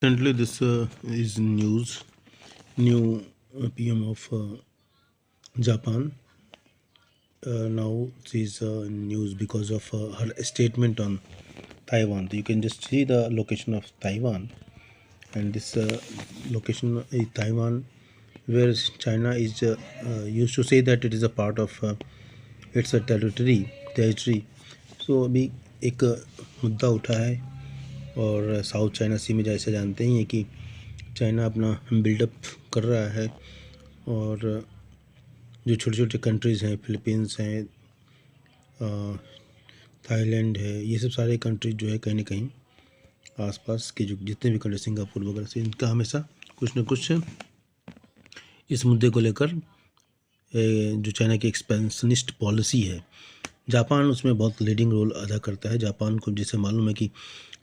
Recently, this is news. New PM of Japan. Now she is news because of her statement on Taiwan. You can just see the location of Taiwan, and this location is Taiwan, where China is used to say that it is a part of its a territory. So अभी एक मुद्दा उठा है और south China सी में जैसे जानते ही हैं कि चाइना अपना बिल्डअप कर रहा है और जो छोटे छोटे कंट्रीज़ हैं, फिलीपींस हैं, थाईलैंड है, ये सब सारे कंट्रीज जो है कहीं ना कहीं आसपास के जो जितने भी कंट्री, सिंगापुर वगैरह से, इनका हमेशा कुछ न कुछ इस मुद्दे को लेकर जो चाइना की एक्सपेंशनिस्ट पॉलिसी है, जापान उसमें बहुत लीडिंग रोल अदा करता है। जापान को जैसे मालूम है कि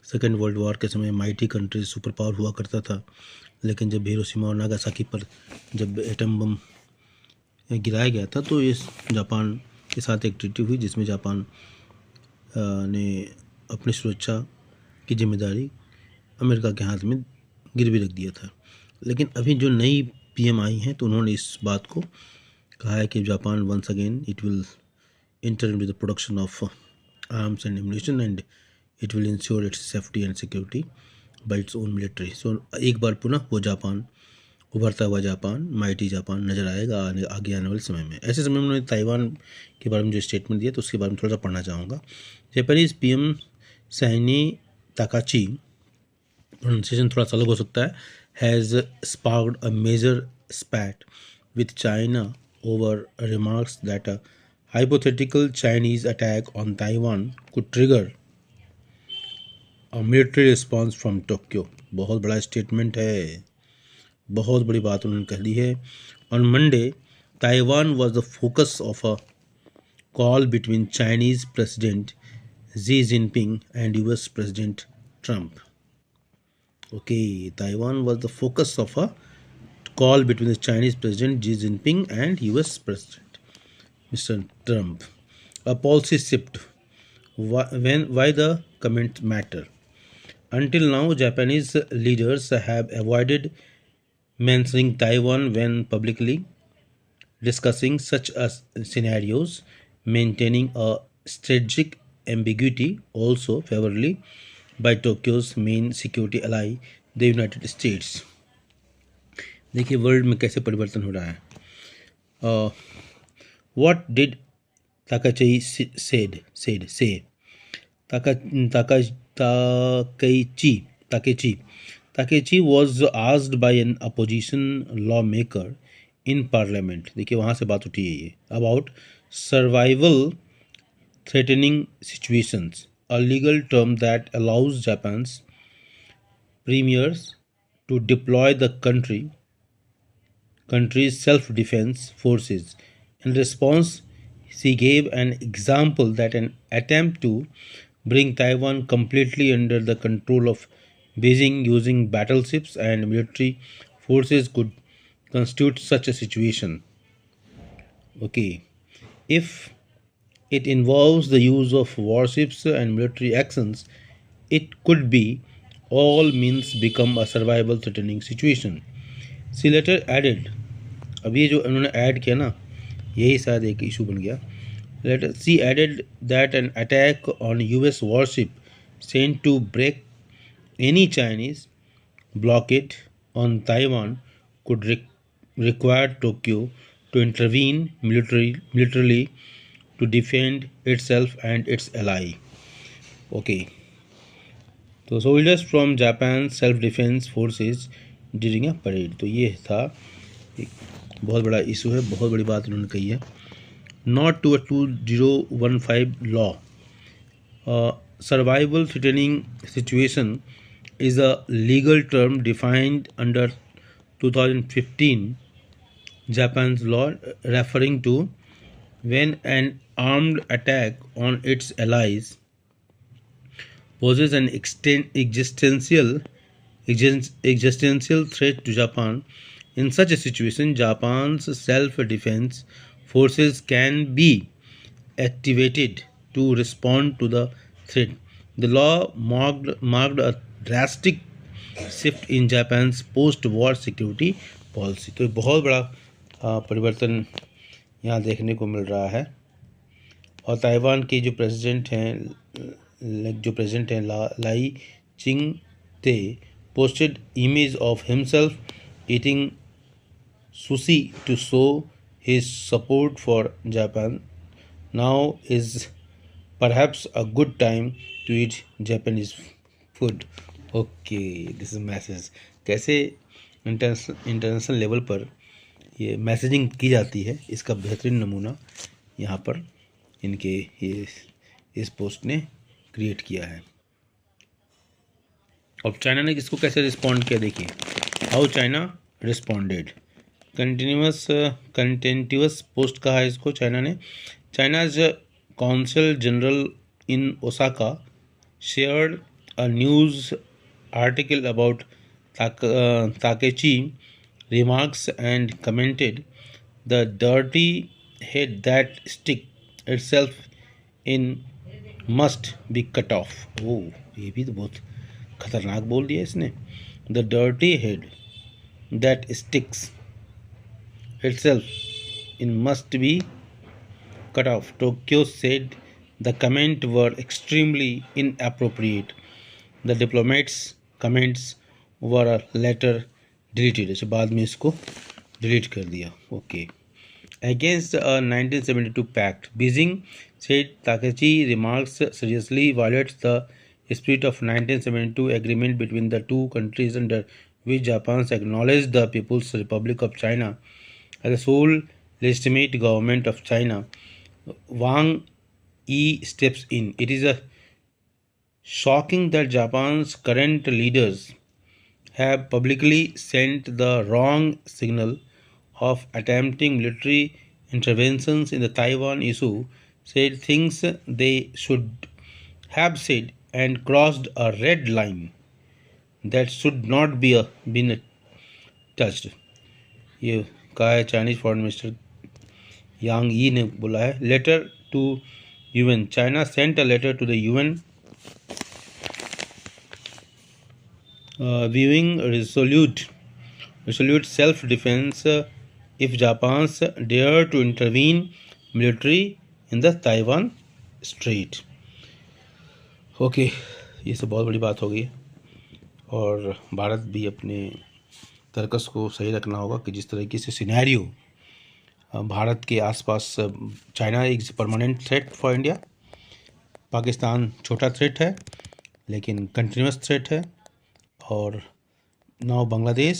सेकेंड वर्ल्ड वॉर के समय माइटी कंट्रीज सुपर पावर हुआ करता था, लेकिन जब हिरोशिमा और नागासाकी पर जब एटम बम गिराया गया था तो इस जापान के साथ एक ट्रीटी हुई जिसमें जापान ने अपनी सुरक्षा की जिम्मेदारी अमेरिका के हाथ में गिरवी रख दिया था। लेकिन अभी जो नई पीएम आई हैं तो उन्होंने इस बात को कहा है कि Japan once again it will enter into the production of arms and ammunition and it will ensure its safety and security by its own military. So एक बार पुनः वो जापान, उभरता हुआ जापान, माइटी जापान नज़र आएगा आगे आने वाले समय में। ऐसे समय में उन्होंने ताइवान के बारे में जो स्टेटमेंट दिया तो उसके बारे में थोड़ा सा पढ़ना चाहूँगा। Japanese PM Sanae Takaichi, pronunciation थोड़ा सा अलग हो सकता है, has sparked a major spat with China over remarks that a hypothetical Chinese attack on Taiwan could trigger a military response from Tokyo। बहुत बड़ा स्टेटमेंट है, बहुत बड़ी बात उन्होंने कह दी है। On Monday, Taiwan was the focus of a call between Chinese President Xi Jinping and US President Trump। Okay, Taiwan was the focus of a call between the Chinese President Xi Jinping and US President Mr. Trump। A policy shift. Why the comments matter? Until now, Japanese leaders have avoided mentioning Taiwan when publicly discussing such as scenarios, maintaining a strategic ambiguity also favorably by Tokyo's main security ally, the United States। देखिए world में कैसे परिवर्तन हो रहा है। What did ताकाची से ताकेची was asked by an opposition lawmaker in parliament, देखिए वहाँ से बात उठी है ये, about survival threatening situations, a legal term that allows Japan's premiers to deploy the country's self-defense forces. In response, she gave an example that an attempt to bring Taiwan completely under the control of Beijing using battleships and military forces could constitute such a situation। Okay, if it involves the use of warships and military actions, it could be all means become a survival threatening situation। She later added, अब ये जो उन्होंने add किया ना, यही शायद एक issue बन गया। Later she added that an attack on US warship sent to break any Chinese blockade on Taiwan could require Tokyo to intervene militarily to defend itself and its ally। Okay, तो soldiers from Japan's self-defense forces during a parade। तो ये था एक बहुत बड़ा issue है, बहुत बड़ी बात उन्होंने कही है। Not to a 2015 law, survival threatening situation is a legal term defined under 2015 Japan's law, referring to when an armed attack on its allies poses an existential threat to Japan। In such a situation, Japan's self-defense forces can be activated to respond to the threat। The law marked a drastic shift in Japan's post war security policy. तो बहुत बड़ा परिवर्तन यहाँ देखने को मिल रहा है। और ताइवान के जो प्रेसिडेंट हैं लाई चिंग ते posted image of himself eating sushi to show his support for Japan. Now is perhaps a good time to eat Japanese food. Okay, this is message. कैसे इंटरनेशनल लेवल पर ये मैसेजिंग की जाती है, इसका बेहतरीन नमूना यहाँ पर इनके ये इस पोस्ट ने क्रिएट किया है। अब चाइना ने इसको कैसे रिस्पॉन्ड किया, देखिए how China responded. Contentious post कहा है इसको चाइना ने। China's consul general in Osaka shared a news article about Takaichi remarks and commented, "The dirty head that stick itself in must be cut off." ओह, ये भी तो बहुत खतरनाक बोल दिया इसने। The dirty head that sticks itself in must be cut off. Tokyo said the comment were extremely inappropriate. The diplomat's comments were later deleted. अच्छा, बाद में इसको डिलीट कर दिया। Okay. Against a 1972 pact, Beijing said Takechi remarks seriously violates the spirit of 1972 agreement between the two countries under which Japan acknowledged the People's Republic of China as the sole legitimate government of China. Wang Yi steps in. It is shocking that Japan's current leaders have publicly sent the wrong signal of attempting military interventions in the Taiwan issue, said things they should have said, and crossed a red line that should not be been touched. ये कहा है Chinese foreign minister यांग यी ने बोला है। Letter to UN, China sent a letter to the UN viewing resolute self-defense if Japan's dare to intervene military in the Taiwan Strait. Okay, ये सब बहुत बड़ी बात हो गई और भारत भी अपने तर्कस को सही रखना होगा कि जिस तरीके से सिनेरियो भारत के आसपास, चाइना एक permanent threat for India, Pakistan छोटा थ्रेट है लेकिन कंटिन्यूस थ्रेट है, और नाउ बांग्लादेश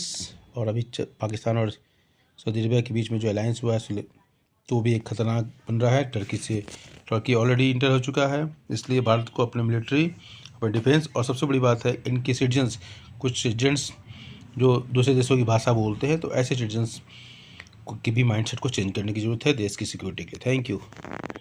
और अभी पाकिस्तान और सऊदी अरबिया के बीच में जो अलायंस हुआ है तो भी एक खतरनाक बन रहा है। टर्की ऑलरेडी इंटर हो चुका है, इसलिए भारत को अपने मिलिट्री, अपने डिफेंस और सबसे बड़ी बात है इनके सिटीजन्स, कुछ सिटीजन्स जो दूसरे देशों की भाषा बोलते हैं, तो ऐसे सिटीजन्स की भी माइंडसेट को चेंज करने की ज़रूरत है देश की सिक्योरिटी के लिए। Thank you.